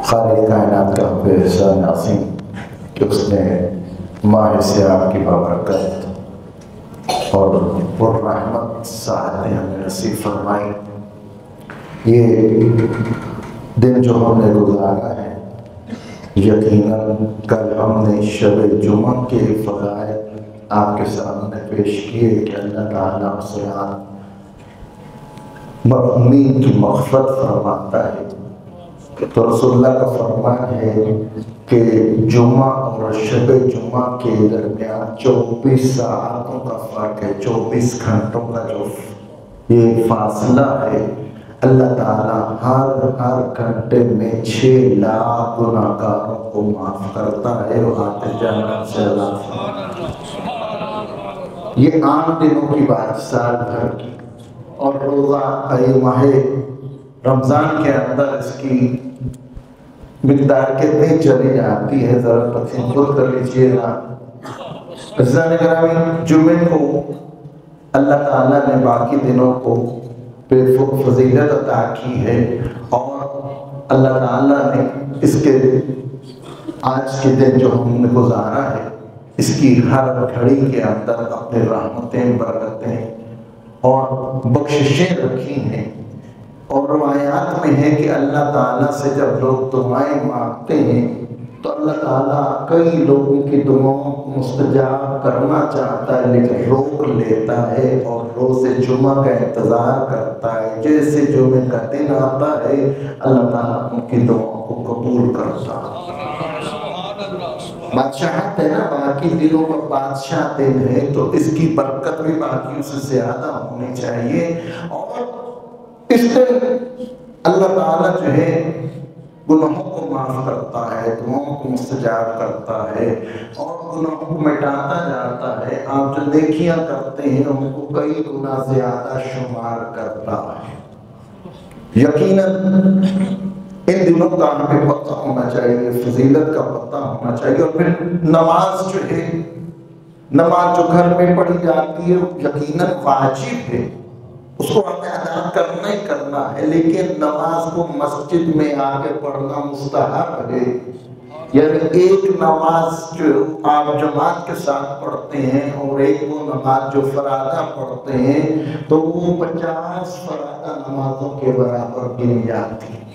خالق کائنات کا ہم پہ احسان عظیم کہ اس نے ماہ سیام کی بابرکت اور رحمت ساعتیں ہمیں نصیب فرمائی۔ یہ دن جو ہم نے گزارا ہے، یقیناً کل ہم نے شب جمعہ کے فضائل آپ کے سامنے پیش کیے کہ اللہ تعالیٰ مسلمان مؤمن کی مغفرت فرماتا ہے۔ تو رسول اللہ کا فرمان ہے کہ جمعہ اور شب جمعہ کے درمیان 24 ساعتوں کا فرق ہے، 24 گھنٹوں کا جو یہ فاصلہ ہے، اللہ تعالیٰ ہر گھنٹے میں 6 لاکھ گناہگاروں کو معاف کرتا ہے اور آتے جنت سے اللہ فرماتا ہے۔ یہ عام دنوں کی بات، سال بھر کی، اور روزہ ماہ رمضان کے اندر اس کی مقدار کتنی چلی جاتی ہے ذرا تقسیم خود کر لیجیے گا۔ عزیزان گرامی، جمعے کو اللہ تعالیٰ نے باقی دنوں کو بے فضیلت عطا کی ہے، اور اللہ تعالیٰ نے اس کے آج کے دن جو ہم نے گزارا ہے، اس کی ہر گھڑی کے اندر اپنے رحمتیں، برکتیں اور بخششیں رکھی ہیں۔ اور روایات میں ہے کہ اللہ تعالیٰ سے جب لوگ دعائیں مانگتے ہیں تو اللہ تعالیٰ کئی لوگوں کی دعاؤں کو مستجاب کرنا چاہتا ہے، لیکن روک لیتا ہے اور روز جمعہ کا انتظار کرتا ہے۔ جیسے جمعہ کا دن آتا ہے اللہ تعالیٰ ان کی دعاؤں کو قبول کرتا ہے۔ بادشاہت ہے نا، باقی دنوں میں بادشاہ دن ہے تو اس کی برکت بھی باقیوں سے زیادہ ہونی چاہیے۔ اور اس دن اللہ تعالیٰ جو ہے گناہوں کو معاف کرتا ہے، دعاؤں کو مستجاب کرتا ہے اور گناہوں کو مٹاتا جاتا ہے۔ آپ جو نیکیاں کرتے ہیں ان کو کئی گنا زیادہ شمار کرتا ہے۔ یقیناً ان دنوں کا ہمیں پتہ ہونا چاہیے، فضیلت کا پتہ ہونا چاہیے۔ اور پھر نماز جو ہے، نماز جو گھر میں پڑھی جاتی ہے یقیناً واجب ہے، اس کو ہمیں ادا کرنا ہی کرنا ہے، لیکن نماز کو مسجد میں آ کے پڑھنا مستحب ہے۔ یعنی ایک نماز جو آپ جماعت کے ساتھ پڑھتے ہیں اور ایک وہ نماز جو فرادہ پڑھتے ہیں تو وہ 50 فرادہ نمازوں کے برابر گنی جاتی ہے۔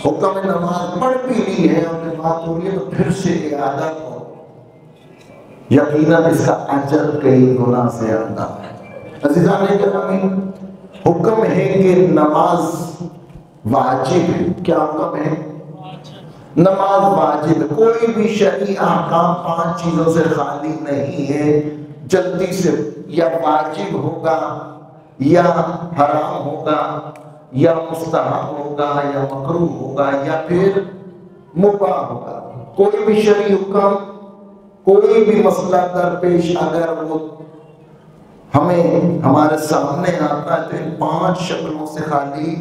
حکم نماز پڑھ بھی لی ہے اور نماز ہو رہی ہے تو پھر سے اعادہ کرو، یقیناً اس کا اجر کئی گنا زیادہ ہے۔ عزیزان گرامی، حکم ہے کہ نماز واجب ہے۔ کیا حکم ہے؟ نماز واجب ہے۔ کوئی بھی شرعی احکام 5 چیزوں سے خالی نہیں ہے۔ جلدی سے یا واجب ہوگا یا حرام ہوگا یا مستحب ہوگا یا مکروہ ہوگا یا پھر مباح ہوگا۔ کوئی بھی شرعی حکم، کوئی بھی مسئلہ درپیش اگر وہ ہمیں ہمارے سامنے آتا ہے تو ان 5 شکلوں سے خالی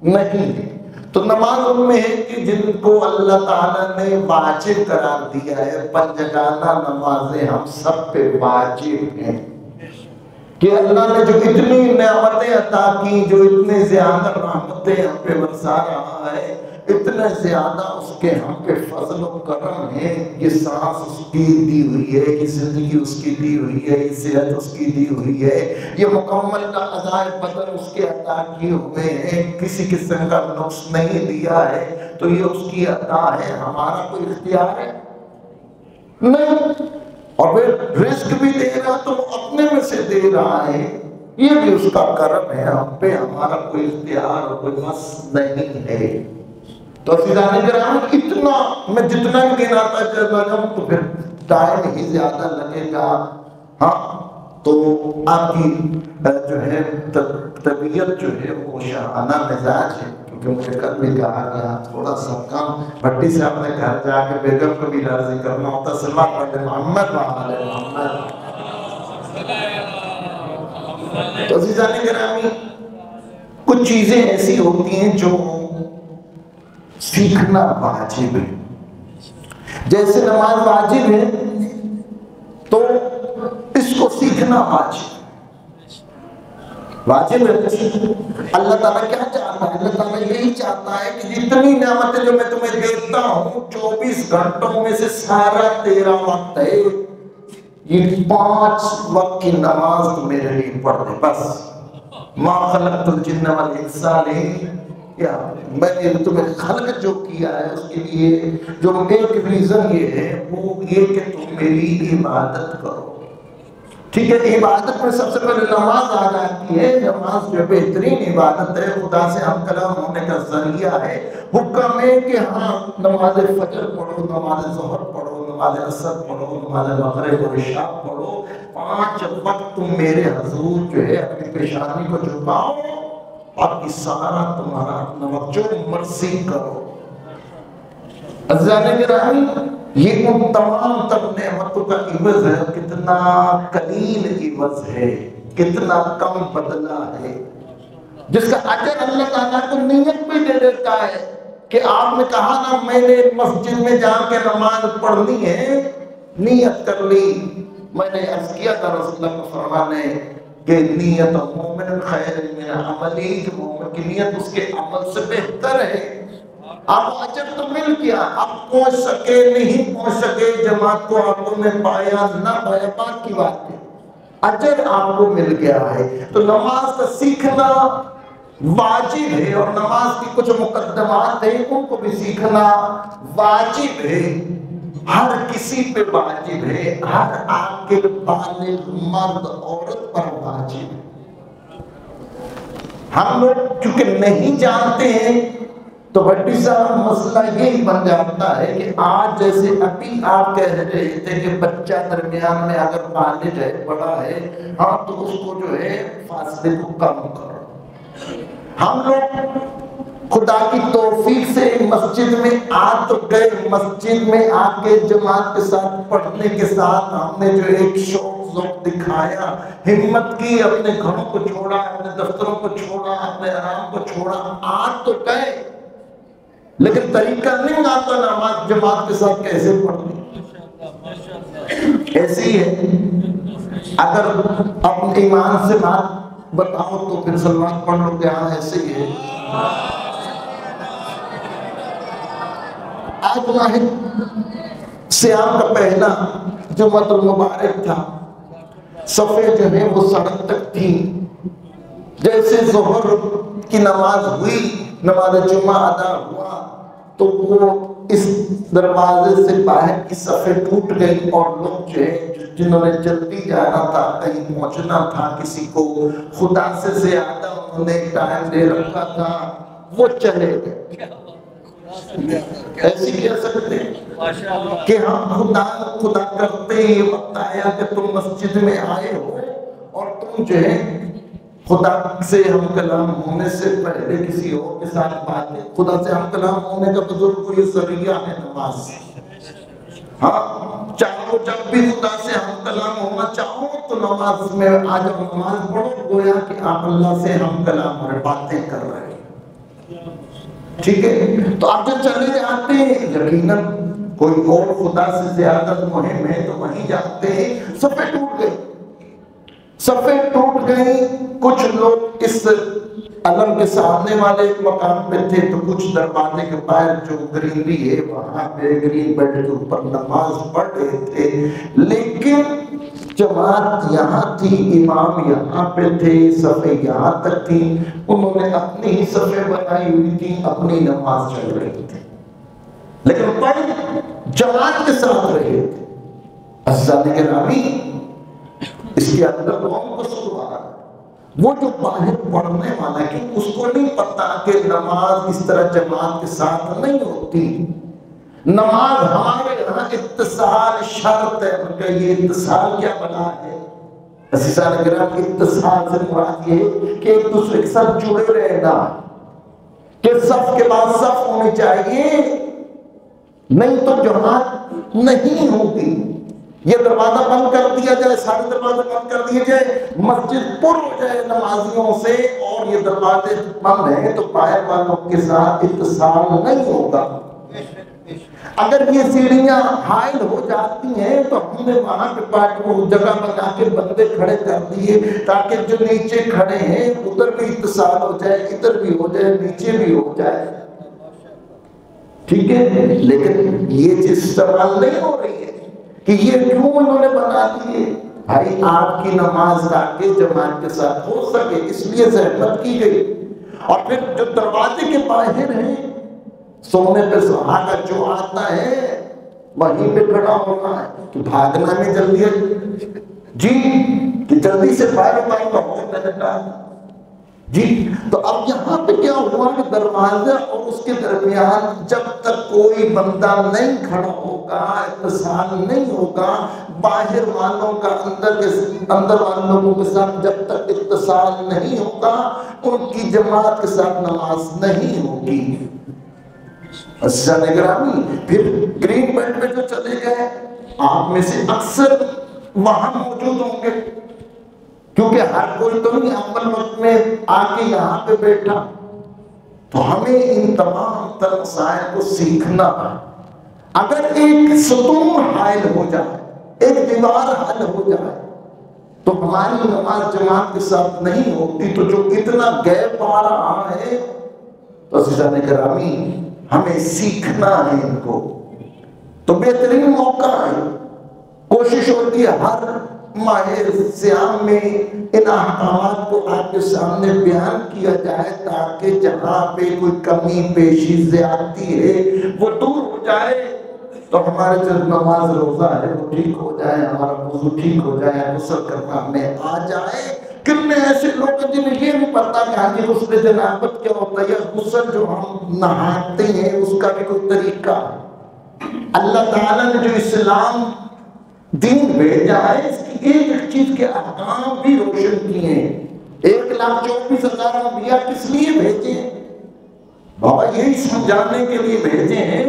نہیں ہے۔ تو نماز ان میں ہے کہ جن کو اللہ تعالیٰ نے واجب قرار دیا ہے۔ 5 جگانہ نمازیں ہم سب پہ واجب ہیں کہ اللہ نے جو اتنی نعمتیں عطا کی، جو اتنے زیادہ رحمتیں ہم پہ برسا رہا ہے، اتنے زیادہ اس کے ہم پہ فضل و کرم ہے۔ یہ سانس اس کی دی ہوئی ہے، یہ زندگی اس کی دی ہوئی ہے، یہ صحت اس کی دی ہوئی ہے، یہ مکمل اعضاء بدن اس کے عطا کیے ہوئے ہیں، کسی قسم کا نقص نہیں دیا ہے، تو یہ اس کی عطا ہے، ہمارا کوئی اختیار ہے نہیں۔ اور پھر رزق بھی دے رہا تو وہ اپنے میں سے دے رہا ہے، یہ بھی اس کا کرم ہے، ہم پہ ہمارا کوئی اختیار اور کوئی بس نہیں ہے۔ تو عزیزان گرامی، اتنا میں جتنا بھی دن آتا چلا جاؤں تو پھر ٹائم ہی زیادہ لگے گا۔ ہاں، تو آپ کی جو ہے طبیعت جو ہے وہ شاہانہ مزاج ہے، کیونکہ مجھے کل بھی کہا گیا تھوڑا سا کم بھٹی سے اپنے گھر جا کے بیگم کو بھی راضی کرنا ہوتا۔ صلوات پڑھ محمد وعلى محمد۔ تو عزیزان گرامی، کچھ چیزیں ایسی ہوتی ہیں جو سیکھنا واجب ہے۔ جیسے نماز واجب ہے تو اس کو سیکھنا واجب ہے۔ واجب ہے۔ اللہ تعالیٰ کیا چاہتا ہے؟ اللہ تعالیٰ یہی چاہتا ہے کہ جتنی نعمتیں جو میں تمہیں دیتا ہوں 24 گھنٹوں میں سے سارا تیرا وقت ہے، یہ 5 وقت کی نماز تو میرے لیے پڑھ دے بس۔ ما خلقت الجن والانس، یا میں نے تمہیں خلق جو کیا ہے اس کے لیے جو ایک ریزن یہ ہے، وہ یہ کہ تم میری عبادت کرو۔ ٹھیک ہے، عبادت میں سب سے پہلے نماز آ جاتی ہے۔ نماز جو بہترین عبادت ہے، خدا سے ہم کلام ہونے کا ذریعہ ہے۔ حکم ہے کہ ہاں نماز فجر پڑھو، نماز ظہر پڑھو، نماز عصر پڑھو، نماز مغرب و عشاء پڑھو، 5 وقت تم میرے حضور جو ہے اپنی پیشانی کو جھکاؤ، باقی سارا تمہارا اپنا وقت جو مرضی کرو۔ عزیزان گرامی، یہ ان تمام تر نعمتوں کا عوض ہے، کتنا قلیل عوض ہے، کتنا کم بدلہ ہے، جس کا اجر اللہ تعالیٰ کو نیت بھی دے دیتا ہے کہ آپ نے کہا نا میں نے مسجد میں جا کے نماز پڑھنی ہے، نیت کر لی۔ میں نے عرض کیا تھا رسول اللہ کو فرمانے کہ نیت مومن خیر من عملی، کہ مومن کی نیت اس کے عمل سے بہتر ہے۔ آپ اجر تو مل گیا، آپ پہنچ سکے نہیں پہنچ سکے، جماعت کو آپ نے پایا نہ پایا بات کی بات ہے، اجر آپ کو مل گیا ہے۔ تو نماز کا سیکھنا واجب ہے، اور نماز کی کچھ مقدمات ہیں ان کو بھی سیکھنا واجب ہے، ہر کسی پہ واجب ہے، ہر عاقل بالغ مرد عورت پر واجب ہے۔ ہم لوگ چونکہ نہیں جانتے ہیں تو بڑی سا مسئلہ یہی بن جاتا ہے کہ آج جیسے ابھی آپ کہہ رہے تھے کہ بچہ درمیان میں اگر بالغ ہے، بڑا ہے، ہاں تو اس کو جو ہے فاصلے کو کم کرو۔ ہم لوگ خدا کی توفیق سے مسجد میں آ تو گئے، مسجد میں آ کے جماعت کے ساتھ پڑھنے کے ساتھ ہم نے جو ایک شوق ذوق دکھایا، ہمت کی، اپنے گھروں کو چھوڑا، اپنے دفتروں کو چھوڑا، اپنے آرام کو چھوڑا، آ تو گئے، لیکن طریقہ نہیں آتا نماز جماعت کے ساتھ کیسے پڑھنی۔ ایسی ہے، اگر اپنے ایمان سے بات بتاؤ تو پھر سلوات پڑھ لو کہ ہاں ایسے ہی ہے۔ آج ماہ سیام کا پہلا جمعۃ المبارک تھا، صفیں جو ہیں وہ سڑک تک تھی، جیسے ظہر کی نماز ہوئی، نماز جمعہ ادا ہوا تو وہ اس دروازے سے باہر کی صفیں ٹوٹ گئی، اور لوگ جو ہے جنہوں نے جلدی جانا تھا، کہیں پہنچنا تھا، کسی کو خدا سے زیادہ انہوں نے ٹائم دے رکھا تھا، وہ چلے گئے۔ ایسی کہہ سکتے ہیں کہ ہم خدا کرتے ہی وقت آیا کہ تم مسجد میں آئے ہو اور تم جو ہے خدا سے ہم کلام ہونے سے پہلے کسی اور کے ساتھ باتیں، خدا سے ہم کلام ہونے کا بزرگ کو یہ ذریعہ ہے نماز۔ ہاں چاہو جب بھی خدا سے ہم کلام ہونا چاہو تو نماز میں آ جاؤ، نماز پڑھو، گویا کہ آپ اللہ سے ہم کلام اور باتیں کر رہے ہیں۔ ٹھیک ہے، تو آپ جب چلے جاتے ہیں یقیناً کوئی اور خدا سے زیادہ مہم ہے تو وہیں جاتے ہیں، صفیں ٹوٹ گئی، صفیں ٹوٹ گئی، کچھ لوگ اس علم کے سامنے والے مقام پہ تھے تو کچھ دروازے کے باہر جو گرینری ہے وہاں پہ گرین بیڈ کے اوپر نماز پڑھ رہے تھے، لیکن جماعت یہاں تھی، امام یہاں پہ تھے، صفیں یہاں تک تھی، انہوں نے اپنی ہی صفیں بنائی ہوئی تھی، اپنی نماز چل رہی تھی، لیکن پڑھ جماعت کے ساتھ رہے تھے۔ عزیزان گرامی، اس کے اندر قوم کو سوال، وہ جو باہر پڑھنے والا ہے اس کو نہیں پتا کہ نماز اس طرح جماعت کے ساتھ نہیں ہوتی۔ نماز ہمارے یہاں اتصال شرط ہے، مگر یہ اتصال کیا بنا ہے؟ عزیزان گرامی، اتصال سے مراد یہ ہے کہ ایک دوسرے کے ساتھ جڑے رہنا، کہ صف کے بعد صف ہونی چاہیے، نہیں تو جماعت نہیں ہوتی۔ یہ دروازہ بند کر دیا جائے، سارے دروازے بند کر دیے جائے، مسجد پر ہو جائے نمازیوں سے، اور یہ دروازے بند ہیں تو باہر والوں کے ساتھ اتصال نہیں ہوگا۔ اگر یہ سیڑھیاں حائل ہو جاتی ہیں تو ہم نے وہاں پہ پاک وہ جگہ بنا کے بندے کھڑے کر دیے تاکہ جو نیچے کھڑے ہیں ادھر بھی اتصال ہو جائے، ادھر بھی ہو جائے، نیچے بھی ہو جائے، ٹھیک ہے۔ لیکن یہ چیز استعمال نہیں ہو رہی ہے کہ یہ کیوں انہوں نے بنا دیے؟ بھائی آپ کی نماز تاکہ جماعت کے ساتھ ہو سکے اس لیے زحمت کی گئی۔ اور پھر جو دروازے کے باہر ہیں سونے پہ سہاگا جو آتا ہے وہیں پہ کھڑا ہونا ہے کہ بھاگنا میں جلدی ہے جی، کہ جلدی سے باہر باہر کا ہو میں نے کہا جی۔ تو اب یہاں پہ کیا ہوا کہ دروازہ اور اس کے درمیان جب تک کوئی بندہ نہیں کھڑا ہوگا، اتصال نہیں ہوگا، باہر والوں کا اندر والوں کے ساتھ جب تک اتصال نہیں ہوگا ان کی جماعت کے ساتھ نماز نہیں ہوگی۔ عزیزان گرامی، پھر گرین بیلٹ میں جو چلے گئے آپ میں سے اکثر وہاں موجود ہوں گے کیونکہ ہر کوئی تو نہیں اول وقت میں آ کے یہاں پہ بیٹھا، تو ہمیں ان تمام تر مسائل کو سیکھنا ہے۔ اگر ایک ستون حائل ہو جائے، ایک دیوار حائل ہو جائے تو ہماری نماز جماعت کے ساتھ نہیں ہوتی۔ تو جو اتنا گیپ آ رہا ہے تو عزیزان گرامی ہمیں سیکھنا ہے ان کو۔ تو بہترین موقع ہے، کوشش ہوتی ہے ہر ماہ صیام میں ان احکامات کو آپ کے سامنے بیان کیا جائے تاکہ جہاں پہ کوئی کمی بیشی زیادتی ہے وہ دور ہو جائے، تو ہمارے جو نماز روزہ ہے وہ ٹھیک ہو جائے، ہمارا وضو ٹھیک ہو جائے، غسل کرنا ہمیں آ جائے۔ کتنے ایسے لوگ ہیں جنہیں یہ نہیں پتا کہ ہاں جی غسل جنابت کیا ہوتا ہے، یا غسل جو ہم نہاتے ہیں اس کا بھی کوئی طریقہ ہے۔ اللہ تعالیٰ نے جو اسلام دین بھیجا ہے اس کی ایک ایک چیز کے احکام بھی روشن کیے ہیں۔ 1,24,000 انبیاء کس لیے بھیجے ہیں؟ بابا یہی سمجھانے کے لیے بھیجے ہیں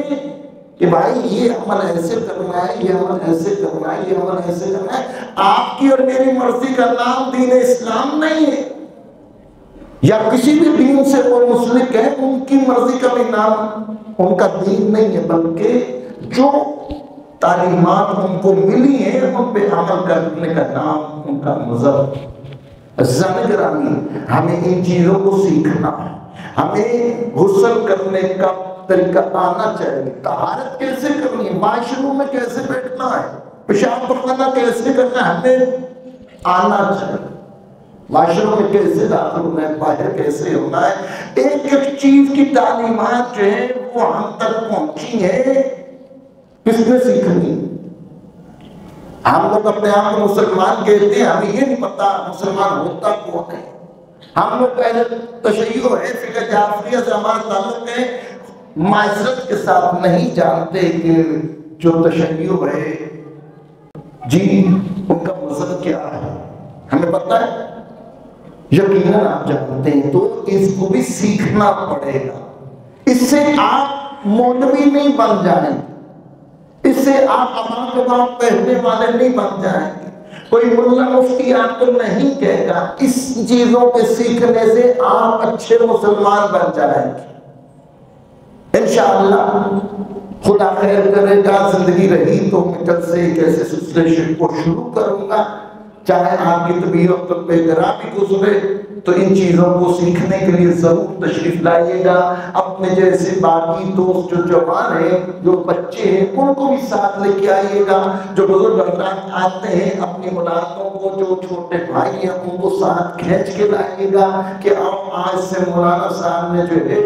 کہ بھائی یہ عمل ایسے کرنا ہے، یہ عمل ایسے کرنا ہے، یہ عمل ایسے کرنا ہے۔ آپ کی اور میری مرضی کا نام دین اسلام نہیں ہے، یا کسی بھی دین سے وہ منسلک ہے ان کی مرضی کا بھی نام ان کا دین نہیں ہے، بلکہ جو تعلیمات ان کو ملی ہیں ان پہ عمل کرنے کا نام ان کا مذہب۔ عزیزان گرامی ہمیں ان چیزوں کو سیکھنا ہے، ہمیں غسل کرنے کا طریقہ آنا چاہیے، طہارت کیسے کرنی ہے، واش روم میں کیسے بیٹھنا ہے، پیشاب پخانا کیسے کرنا ہے ہمیں آنا چاہیے، واش روم میں کیسے داخل ہونا ہے، باہر کیسے ہونا ہے۔ ایک ایک چیز کی تعلیمات جو ہیں وہ ہم تک پہنچی ہیں، کس نے سیکھنی؟ ہم لوگ اپنے آپ کو مسلمان کہتے ہیں، ہمیں یہ نہیں پتا مسلمان ہوتا کون ہے۔ ہم لوگ پہلے تشیع ہے، فقہ جعفریہ سے ہمارا تعلق ہے، معذرت کے ساتھ نہیں جانتے کہ جو تشیع ہے جی ان کا مذہب کیا ہے، ہمیں پتہ ہے، یقیناً آپ جانتے ہیں، تو اس کو بھی سیکھنا پڑے گا۔ اس سے آپ مولوی نہیں بن جائیں، اس سے آپ امام پہننے والے نہیں بن جائیں گے، کوئی ملا مفتی آپ کو نہیں کہے گا۔ اس چیزوں کے سیکھنے سے آپ اچھے مسلمان بن جائیں گے انشاءاللہ۔ خدا خیر کرے گا، زندگی رہی تو میں کل سے ایک ایسے سلسلے کو شروع کروں گا، چاہے آپ کی طبیعت پہ گرا بھی گزرے تو ان چیزوں کو سیکھنے کے لیے ضرور تشریف لائیے گا۔ اپنے جیسے باقی دوست جو جوان ہیں، جو بچے ہیں، ان کو بھی ساتھ لے کے آئیے گا۔ جو بزرگ حضرات آتے ہیں اپنی ملاقاتوں کو، جو چھوٹے بھائی ہیں ان کو ساتھ کھینچ کے لائیے گا کہ آج سے مولانا صاحب نے جو ہے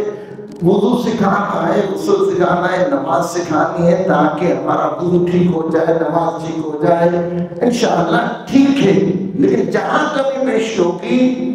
وضو سکھانا ہے، غسل سکھانا ہے، نماز سکھانی ہے تاکہ ہمارا وضو ٹھیک ہو جائے، نماز ٹھیک ہو جائے انشاءاللہ۔ ٹھیک ہے، لیکن جہاں کمی پیش ہوگی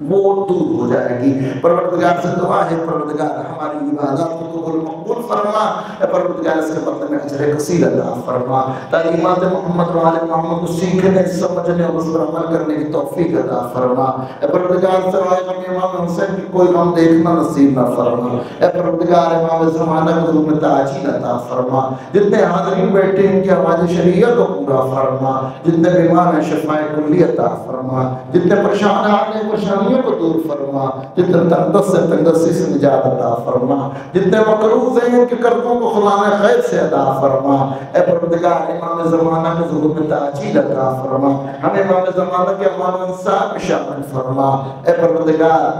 وہ دور ہو جائے گی۔ پروردگار سے دعا ہے پروردگار ہماری عبادات کو قبول مقبول فرما، پروردگار اس کے بدلے میں اجر کثیر عطا فرما، تعلیمات محمد و آل محمد کو سیکھنے، سمجھنے اور اس پر عمل کرنے کی توفیق عطا فرما۔ اے پروردگار سوائے امام حسین کی کوئی غم دیکھنا نصیب نہ فرما۔ اے پروردگار امام زمانہ کو ظلم تعجیل عطا فرما، جتنے حاضرین بیٹھے ان کی آواز شریعت کو پورا فرما، جتنے بیمار ہیں شفاء کلی عطا فرما، جتنے پریشان ہیں پریشانیوں براہمیوں کو دور فرما، جتنے تنگدست سے تنگدستی سے نجات عطا فرما، جتنے مقروض ہیں ان کے قرضوں کو خزانہ خیر سے ادا فرما۔ اے پروردگار امام زمانہ کے ظہور میں تعجیل عطا فرما، ہمیں امام زمانہ کے امان و انصاف میں شامل فرما۔ اے پروردگار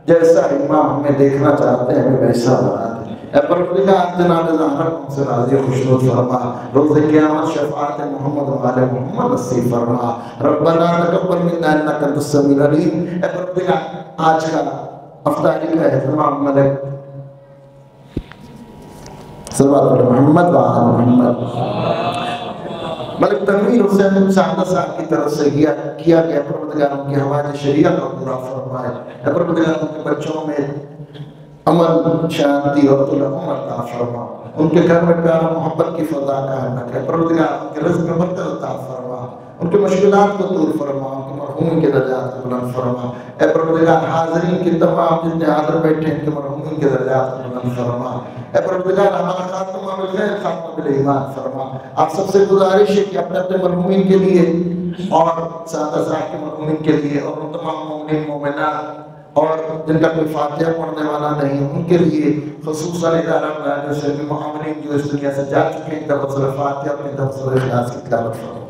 جیسا امام ہمیں دیکھنا چاہتے ہیں ہمیں ویسا بنا دے۔ اے پروردگار جناب زہرا کو ہم سے راضی و خوشنود فرما، روز قیامت شفاعت محمد و آل محمد نصیب فرما۔ ربنا تقبل منا انک انت السمیع العلیم۔ اے پروردگار آج کا افطاری کا اہتمام ملک صلوات علی محمد و آل محمد ملک تنویر حسین سعادہ صاحب کی طرف سے کیا گیا، پروردگار ان کی حوائج شریعت کو پورا فرمائے۔ اے پروردگار ان کے بچوں میں امن، شانتی اور طول عمر عطا فرما، ان کے گھر میں پیار و محبت کی فضا قائم رکھے۔ پروردگار ان کے رزق میں برکت عطا فرما، ان کے مشکلات کو دور فرما، ان کے مرحومین کے درجات کو بلند فرما۔ اے پروردگار حاضرین کے تمام جتنے حاضر بیٹھے ان کے مرحومین کے درجات کو بلند فرما۔ اے پروردگار ہمارا خاتمہ بالخیر خاتمہ بالایمان فرما۔ آپ سب سے گزارش ہے کہ اپنے اپنے مرحومین کے لیے اور سعادہ صاحب کے مرحومین کے لیے اور ان تمام مومنین مومنات اور جن کا کوئی فاتحہ پڑھنے والا نہیں ان کے لیے خصوصاً ادارہ جو سے معاملین جو اس دنیا سے جا چکے ہیں تبصرہ فاتحہ اپنے تبصرہ اخلاص کی تلاوت فرمائیں۔